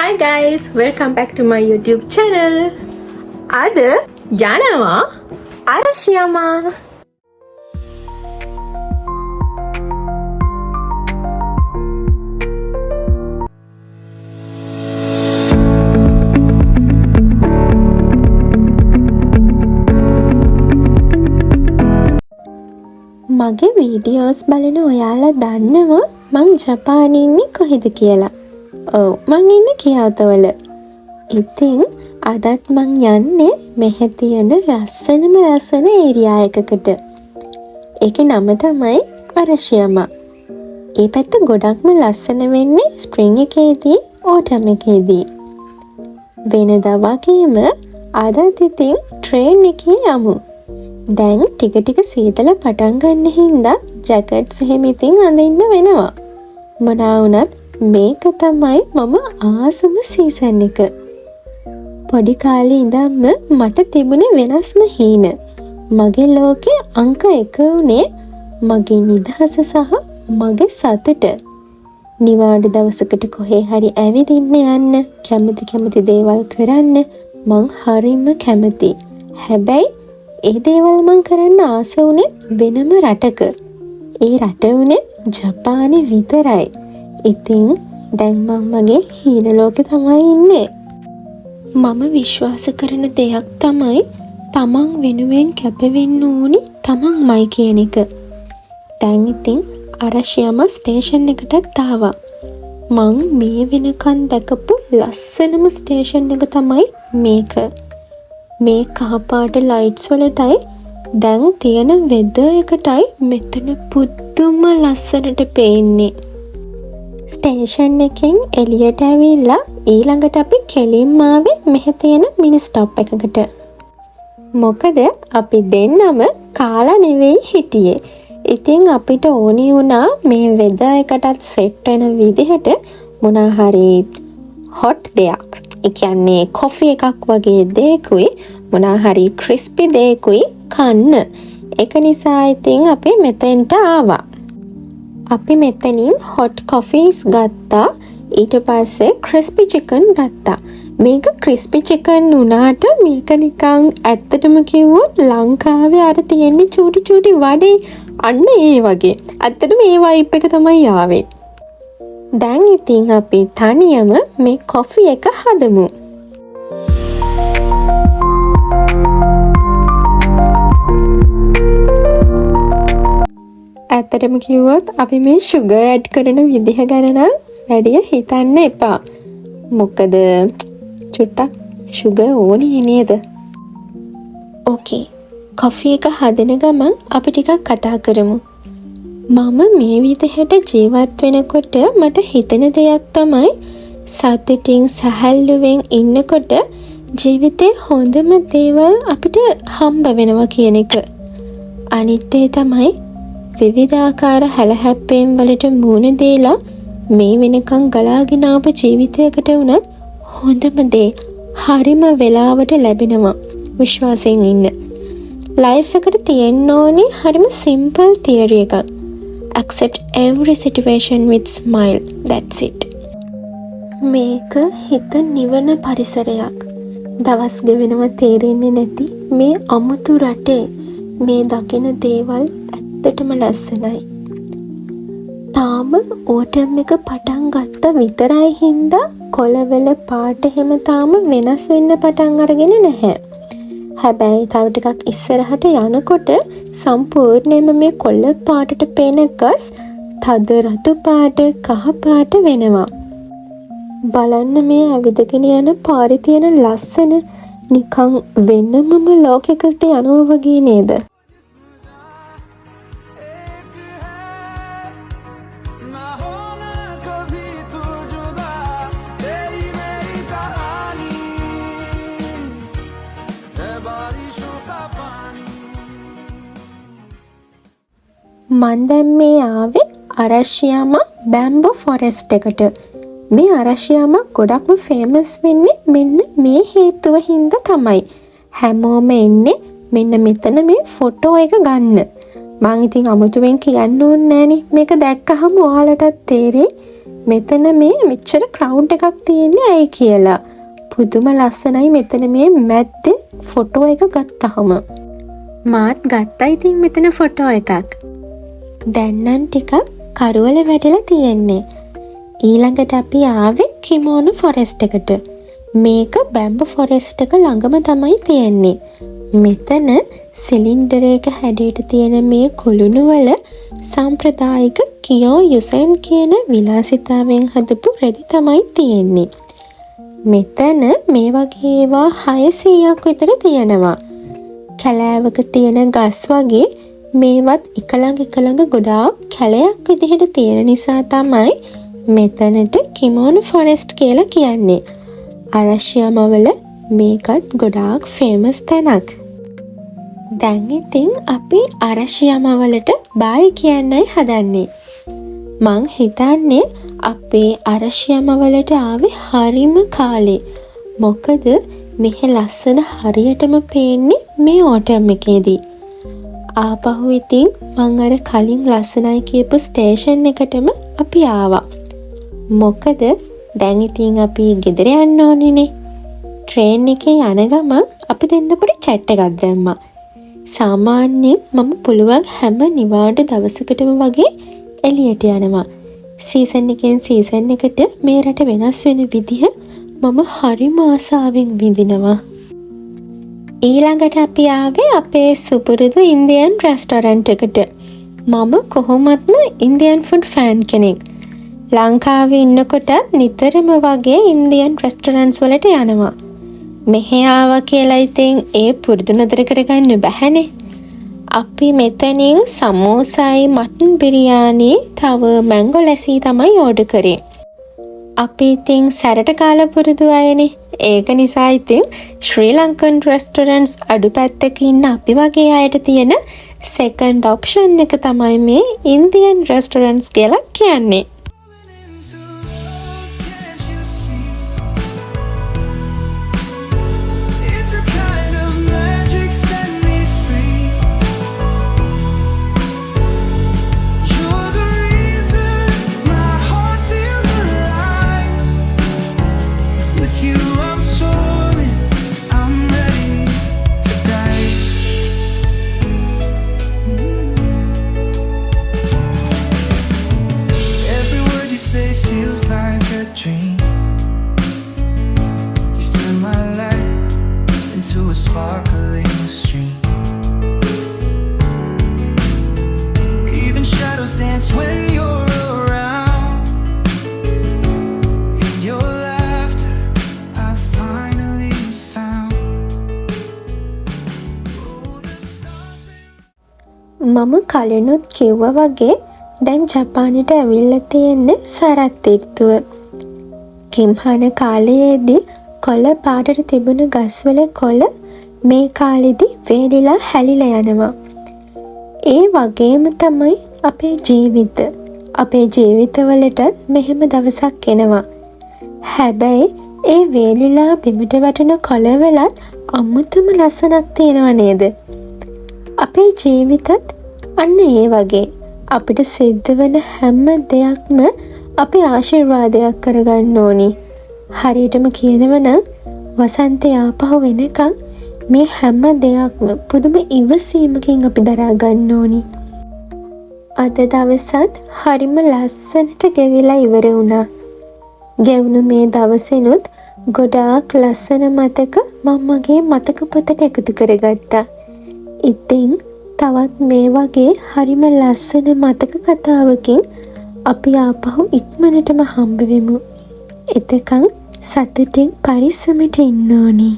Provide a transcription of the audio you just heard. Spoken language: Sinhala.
Hi guys, welcome back to my YouTube channel. Ada යනවා අරශියමා. මගේ වීඩියෝස් බලන ඔයාලා දන්නවා මං ජපානයේ ඉන්නේ කොහෙද කියලා. ඔව් මං ඉන්නේ කියෝතෝවල. ඉතින් අදත් මං යන්නේ මෙහෙ තියෙන ලස්සන ඒරියා එකකට. ඒකේ නම තමයි අරශියමා. ඒ පැත්ත ගොඩක්ම ලස්සන වෙන්නේ ස්ප්‍රින්ග් එකේදී ඕටම් එකේදී. වෙනදා වගේම අදත් ඉතින් ට්‍රේන් එකේ යමු. දැන් ටික සීතල පටන් ගන්න හින්දා ජැකට්ස් එහෙම ඉතින් අඳින්න වෙනවා. මොනවා වුණත් මේක තමයි මම ආසම සීසන් එක. පොඩි කාලේ ඉඳන්ම මට තිබුණේ වෙනස්ම හීන. මගේ ලෝකේ අංක 1 උනේ මගේ නිදහස සහ මගේ සතුට. නිවාඩු දවසකට කොහේ හරි ඇවිදින්න යන්න, කැමති දේවල් කරන්න මං හරිම කැමති. හැබැයි ඒ දේවල් මං කරන්න ආස වුණේ වෙනම රටක. ඒ රට වුණේ ජපානයේ විතරයි. ඉතින් දැන් මං මගේ හීන ලෝකේ තමයි ඉන්නේ. මම විශ්වාස කරන දෙයක් තමයි තමන් වෙනුවෙන් කැපවෙන්න ඕනි තමන්මයි කියන එක. දැන් ඉතින් අරශියමා ස්ටේෂන් එකටත් ආවා. මං මේ වෙනකන් දැකපු ලස්සනම ස්ටේෂන් එක තමයි මේක. මේ කහපාට ලයිට්ස් වලටයි දැන් තියෙන වෙදර් එකටයි මෙතන පුදුම ලස්සනට පේන්නේ. ස්ටේෂන් එකෙන් එළියට ඇවිල්ලා ඊළඟට අපි කෙලින්ම ආවේ මෙහෙ තියෙන මිනි ස්ටොප් එකකට. මොකද අපි දෙන්නම කාලා නෙවෙයි හිටියේ. ඉතින් අපිට ඕනි වුණා මේ වෙදර් එකටත් සෙට් වෙන විදිහට මොනා හරි හොට් දෙයක්. ඒ කියන්නේ කොෆි එකක් වගේ දෙයකුයි මොනා හරි ක්‍රිස්පි දෙයකුයි කන්න. ඒක නිසා ඉතින් අපි මෙතෙන්ට ආවා. අපි මෙතනින් හොට් කොෆීස් ගත්තා. ඊට පස්සේ ක්‍රිස්පි චිකන් ගත්තා. මේක ක්‍රිස්පි චිකන් උනාට මේක නිකන් ඇත්තටම කිව්වොත් ලංකාවේ අර තියෙන්නේ චූටි වඩේ අන්න ඒ වගේ. ඇත්තටම ඒ වයිබ් එක තමයි ආවේ. දැන් ඉතින් අපි තනියම මේ කොෆි එක හදමු. ඇත්තටම කිව්වොත් අපි මේ sugar add කරන විදිහ ගැන නම් වැඩි හිතන්න එපා. මොකද චුට්ටක් sugar ඕනේ නේද? ඕකේ. කොෆි එක හදන ගමන් අපි ටිකක් කතා කරමු. මම මේ විදිහට ජීවත් වෙනකොට මට හිතෙන දෙයක් තමයි සතුටින් සැහැල්ලුවෙන් ඉන්නකොට ජීවිතේ හොඳම දේවල් අපිට හම්බ වෙනවා කියන එක. අනිත් ඒ තමයි විවිධාකාර හැලහැප්පීම් වලට මුහුණ දීලා මේ වෙනකන් ගලාගෙන ආපු ජීවිතයකට වුණත් හොඳම දේ හරිම වෙලාවට ලැබෙනවා. විශ්වාසයෙන් ඉන්න. ලයිෆ් එකට තියෙන්න ඕනේ හරිම සිම්පල් තියරි එකක්. Accept every situation with smile. That's it. මේක හිත නිවන පරිසරයක්. දවස් ගෙවෙනවා තේරෙන්නේ නැති මේ අමුතු රටේ මේ දකින දේවල් ඇත්තටම ලස්සනයි. තාම ඕටම් එක පටන් ගත්ත විතරයි හින්දා කොළවල පාට එහෙම තාම වෙනස් වෙන්න පටන් අරගෙන නැහැ. හැබැයි තව ටිකක් ඉස්සරහට යනකොට සම්පූර්ණයෙන්ම මේ කොළ පාටට පේන ගස් තද රතු පාට කහ පාට වෙනවා. බලන්න මේ ඇවිදගෙන යන පාරේ තියෙන ලස්සන නිකන් වෙනමම ලෝකයකට යනවා වගේ නේද? මන් දැන් මේ ආවේ අරශියමා බැම්බෝ ෆොරෙස්ට් එකට. මේ අරශියමා ගොඩක්ම ෆේමස් වෙන්නේ මෙන්න මේ හේතුව හින්දා තමයි. හැමෝම එන්නේ මෙන්න මෙතන මේ ෆොටෝ එක ගන්න. මං ඉතින් අමුතුවෙන් කියන්න ඕනේ නෑනේ. මේක දැක්කහම ඔයාලටත් තේරෙයි මෙතන මේ මෙච්චර ක්‍රවුඩ් එකක් තියෙන්නේ ඇයි කියලා. පුදුම ලස්සනයි මෙතන මේ මැද්දේ ෆොටෝ එක ගත්තාම. මාත් ගත්තා ඉතින් මෙතන ෆොටෝ එකක්. දැන් නම් ටිකක් කරවල වැටලා තියෙන්නේ. ඊළඟට අපි ආවේ කිමෝනු ෆොරෙස්ට් එකට. මේක බැම්බු ෆොරෙස්ට් එක ළඟම තමයි තියෙන්නේ. මෙතන සිලින්ඩර් එක හැඩයට තියෙන මේ කුළුණු වල සම්ප්‍රදායික කියෝ යුසෙන් කියන විලාසිතාවෙන් හදපු රෙදි තමයි තියෙන්නේ. මෙතන මේ වගේ ඒවා 600ක් විතර තියෙනවා. කැලෑවක තියෙන ගස් වගේ මේවත් එකළඟ ගොඩාක් කැලයක් විදිහට තියෙන නිසා තමයි මෙතනට කිමෝනු ෆොරෙස්ට් කියලා කියන්නේ. අරශියමවල මේකත් ගොඩාක් ෆේමස් තැනක්. දැන් ඉතින් අපි අරශියමවලට බායි කියන්නයි හදන්නේ. මං හිතන්නේ අපේ අරශියමවලට ආවේ හරිම කාලේ. මොකද මෙහෙ ලස්සන හරියටම පේන්නේ මේ ඕටම් එකේදී. ආපහු ඉතින් මං අර කලින් ලස්සනයි කියපු ස්ටේෂන් එකටම අපි ආවා. මොකද දැන් ඉතින් අපි ගෙදර යන්න ඕනේනේ. ට්‍රේන් එකේ යන ගමන් අපි දෙන්න පොඩි චැට් එකක් දැම්මා. සාමාන්‍යයෙන් මම පුළුවන් හැම නිවාඩු දවසකටම වගේ එළියට යනවා. සීසන් එකෙන් සීසන් එකට මේ රට වෙනස් වෙන විදිහ මම හරිම ආසාවෙන් විඳිනවා. ඊළඟට අපි ආවේ අපේ සුපුරුදු ඉන්දියන් රෙස්ටොරන්ට් එකට. මම කොහොමත්ම ඉන්දියන් ෆුඩ් ෆෑන් කෙනෙක්. ලංකාවේ ඉන්නකොටත් නිතරම වගේ ඉන්දියන් රෙස්ටොරන්ට්ස් වලට යනවා. මෙහෙ ආවා කියලා ඉතින් ඒ පුරුදු නතර කරගන්න බැහැනේ. අපි මෙතනින් සමෝසායි මටන් බිරියානි තව මැංගෝ ලැසි තමයි ඕඩර් කරේ. අපි ඉතින් සැරට කාලා පුරුදු අයනේ. ඒක නිසා ඉතින් ශ්‍රී ලංකන් රෙස්ටොරන්ට්ස් අඩු පැත්තක ඉන්න අපි වගේ අයට තියෙන සෙකන්ඩ් ඔප්ෂන් එක තමයි මේ ඉන්දියන් රෙස්ටොරන්ට්ස් කියලා කියන්නේ. මම කලිනුත් කිව්වා වගේ දැන් ජපානයට ඇවිල්ලා තියෙන්නේ සරත් ඍතුව. කිම්හන කාලයේදී කොළ පාටට තිබුණු ගස්වල කොළ මේ කාලෙදි වේලිලා හැලිලා යනවා. ඒ වගේම තමයි අපේ ජීවිත. අපේ ජීවිතවලටත් මෙහෙම දවසක් එනවා. හැබැයි ඒ වේලිලා බිමට වැටෙන කොළවලත් අමුතුම ලස්සනක් තියෙනව නේද? අපේ ජීවිතත් අන්න ඒ වගේ අපිට සිද්ධ වෙන හැම දෙයක්ම අපි ආශිර්වාදයක් කරගන්න ඕනි. හරියටම කියනවනම් වසන්තය ආපහු වෙනකන් මේ හැම දෙයක්ම පුදුම ඉවසීමකින් අපි දරා ගන්න ඕනි. අද දවසත් හරිම ලස්සනට ගෙවිලා ඉවර වුණා. ගෙවුණු මේ දවසෙනුත් ගොඩාක් ලස්සන මතක මම මගේ මතක පොතට එකතු කරගත්තා. ඉතින් තවත් මේ වගේ හරිම ලස්සන මතක කතාවකින් අපි ආපහු ඉක්මනටම හම්බ වෙමු. එතකන් සතුටින් පරිස්සමට ඉන්න ඕනේ.